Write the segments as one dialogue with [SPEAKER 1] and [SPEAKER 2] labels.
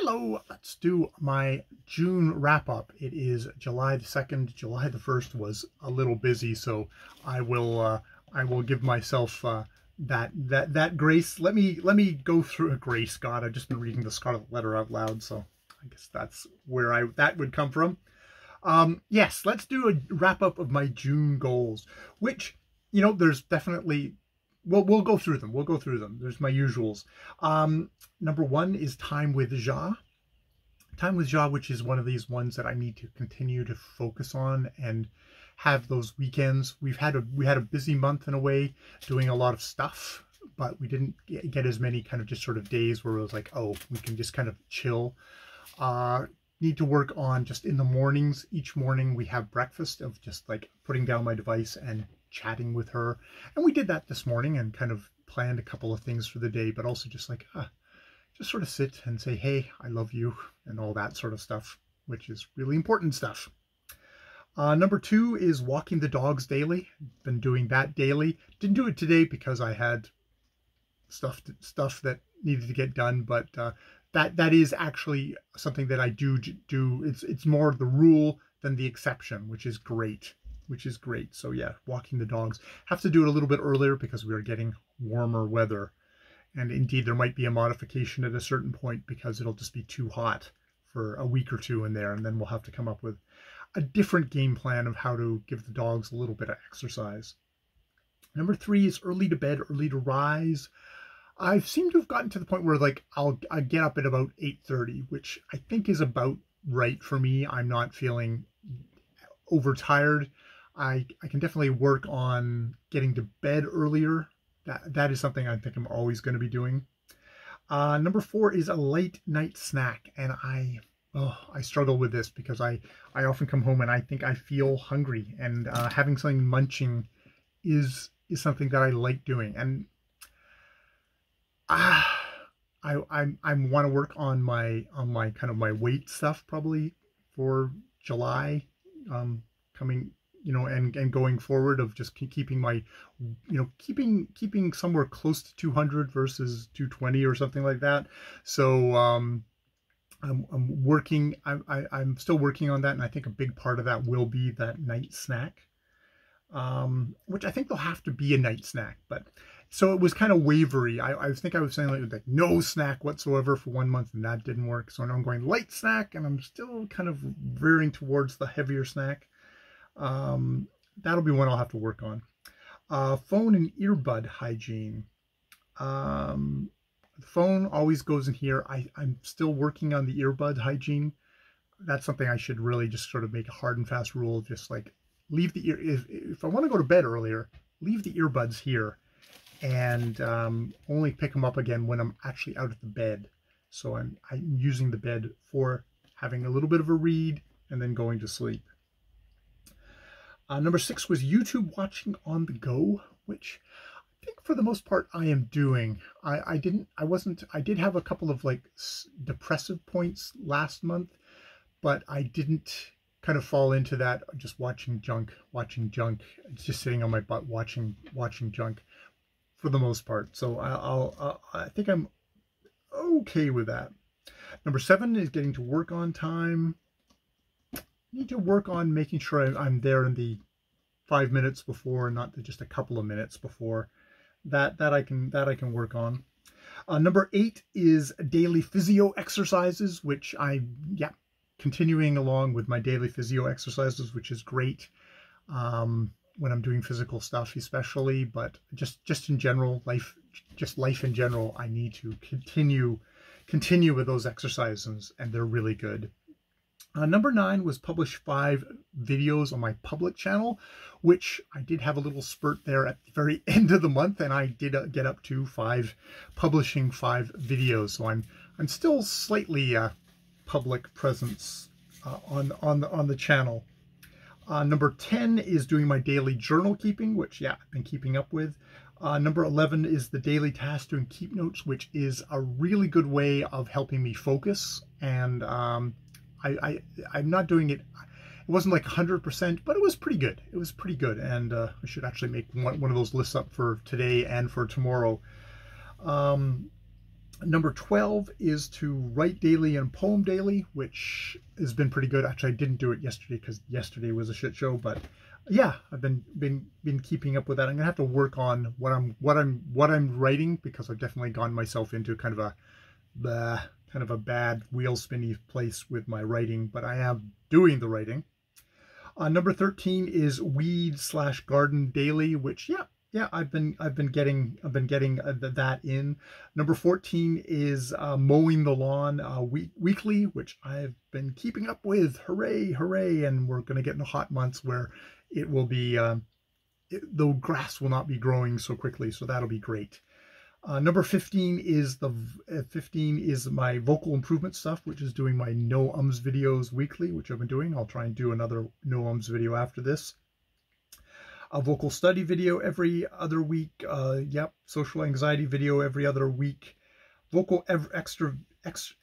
[SPEAKER 1] Hello, let's do my June wrap-up. It is July the 2nd. July the 1st was a little busy, so I will give myself that grace. Let me go through a grace. God, I've just been reading the Scarlet Letter out loud, so I guess that's where that would come from. Yes, let's do a wrap-up of my June goals, which, you know, there's definitely... We'll go through them. We'll go through them. There's my usuals. Number one is time with Ja. Time with Ja, which is one of these ones that I need to continue to focus on and have those weekends. We had a busy month in a way, doing a lot of stuff, but we didn't get as many kind of just sort of days where it was like, oh, we can just kind of chill. Need to work on just in the mornings. Each morning we have breakfast of just like putting down my device and chatting with her, and we did that this morning and kind of planned a couple of things for the day, but also just like just sort of sit and say, hey, I love you, and all that sort of stuff, which is really important stuff. Number two is walking the dogs daily. Been doing that daily. Didn't do it today because I had stuff that needed to get done, but that is actually something that I do. It's more the rule than the exception, which is great. So yeah, walking the dogs. Have to do it a little bit earlier because we are getting warmer weather. And indeed, there might be a modification at a certain point because it'll just be too hot for a week or two in there. And then we'll have to come up with a different game plan of how to give the dogs a little bit of exercise. Number three is early to bed, early to rise. I seem to have gotten to the point where like I get up at about 8:30, which I think is about right for me. I'm not feeling overtired. I can definitely work on getting to bed earlier. That is something I think I'm always going to be doing. Number four is a late night snack, and I struggle with this because I often come home and I think I feel hungry, and having something munching is something that I like doing, and I want to work on my kind of my weight stuff probably for July coming, you know, and going forward, of just keeping my, you know, keeping somewhere close to 200 versus 220 or something like that. So I'm still working on that, and I think a big part of that will be that night snack, which I think there'll have to be a night snack. But so it was kind of wavery. I think I was saying like no snack whatsoever for 1 month, and that didn't work. So now I'm going light snack, and I'm still kind of veering towards the heavier snack. That'll be one I'll have to work on. Phone and earbud hygiene. The phone always goes in here. I'm still working on the earbud hygiene. That's something I should really just sort of make a hard and fast rule. Just like leave the ear. If I want to go to bed earlier, leave the earbuds here, and only pick them up again when I'm actually out of the bed. So I'm using the bed for having a little bit of a read and then going to sleep. Number six was YouTube watching on the go, which I think for the most part I am doing. I did have a couple of like depressive points last month, but I didn't kind of fall into that just watching junk. It's just sitting on my butt watching junk for the most part. So I think I'm okay with that. Number seven is getting to work on time. Need to work on making sure I'm there in the 5 minutes before, not just a couple of minutes before. That I can work on. Number eight is daily physio exercises, which continuing along with my daily physio exercises, which is great when I'm doing physical stuff especially, but just in general, life in general, I need to continue with those exercises, and they're really good. Number nine was publish 5 videos on my public channel, which I did have a little spurt there at the very end of the month, and I did get up to publishing 5 videos. So I'm still slightly public presence on the channel. Number 10 is doing my daily journal keeping, which I've been keeping up with. Number 11 is the daily task doing keep notes, which is a really good way of helping me focus, and I'm not doing it. It wasn't like 100%, but it was pretty good. And I should actually make one of those lists up for today and for tomorrow. Number 12 is to write daily and poem daily, which has been pretty good. Actually, I didn't do it yesterday because yesterday was a shit show, but yeah, I've been keeping up with that. I'm gonna have to work on what I'm writing, because I've definitely gotten myself into kind of a bad wheel spinny place with my writing, but I am doing the writing. Number 13 is weed/garden daily, which yeah, I've been getting that in. Number 14 is mowing the lawn weekly, which I've been keeping up with. Hooray, hooray! And we're going to get into hot months where it will be the grass will not be growing so quickly, so that'll be great. Number 15 is my vocal improvement stuff, which is doing my no ums videos weekly, which I've been doing. I'll try and do another no ums video after this. A vocal study video every other week. Social anxiety video every other week. Vocal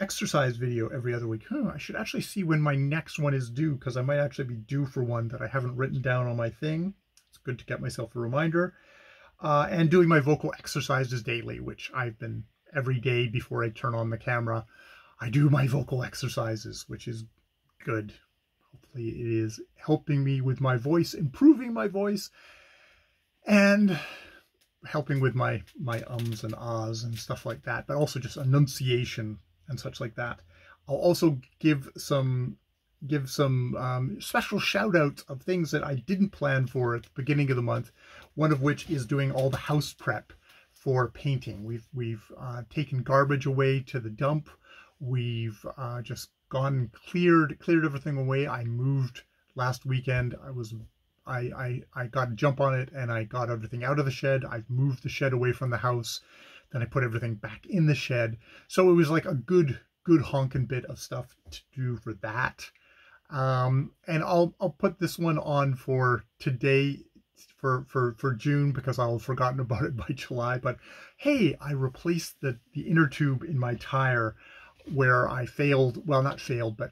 [SPEAKER 1] exercise video every other week. I should actually see when my next one is due, because I might actually be due for one that I haven't written down on my thing. It's good to get myself a reminder. And doing my vocal exercises daily, which I've been every day before I turn on the camera. I do my vocal exercises, which is good. Hopefully it is helping me with my voice, improving my voice, and helping with my ums and ahs and stuff like that, but also just enunciation and such like that. I'll also give some special shout outs of things that I didn't plan for at the beginning of the month, one of which is doing all the house prep for painting. We've taken garbage away to the dump. We've just gone and cleared everything away. I moved last weekend. I got a jump on it and I got everything out of the shed. I've moved the shed away from the house. Then I put everything back in the shed. So it was like a good honking bit of stuff to do for that. And I'll put this one on for today for June, because I'll have forgotten about it by July. But hey, I replaced the inner tube in my tire where I failed. Well, not failed, but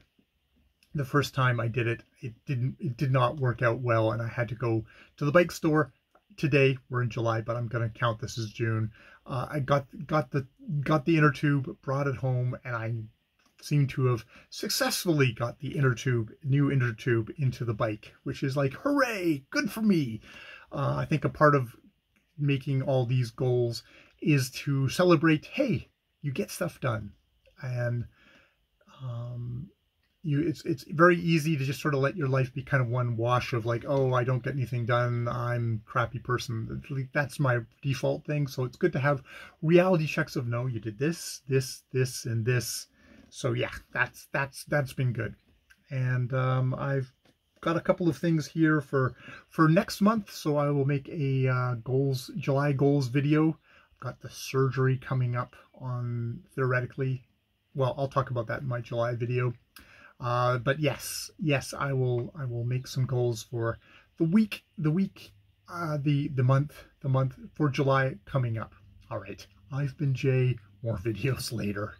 [SPEAKER 1] the first time I did it, it did not work out well, and I had to go to the bike store today. We're in July, but I'm going to count this as June. I got the inner tube, brought it home, and I seem to have successfully got the new inner tube into the bike, which is like, hooray, good for me. I think a part of making all these goals is to celebrate, hey, you get stuff done. And it's very easy to just sort of let your life be kind of one wash of like, oh, I don't get anything done, I'm a crappy person. That's my default thing. So it's good to have reality checks of, no, you did this, and this. So yeah, that's been good. And I've got a couple of things here for next month. So I will make a July goals video. I've got the surgery coming up on, theoretically. Well, I'll talk about that in my July video. But yes, I will make some goals for the month for July coming up. All right, I've been Jay. More videos later.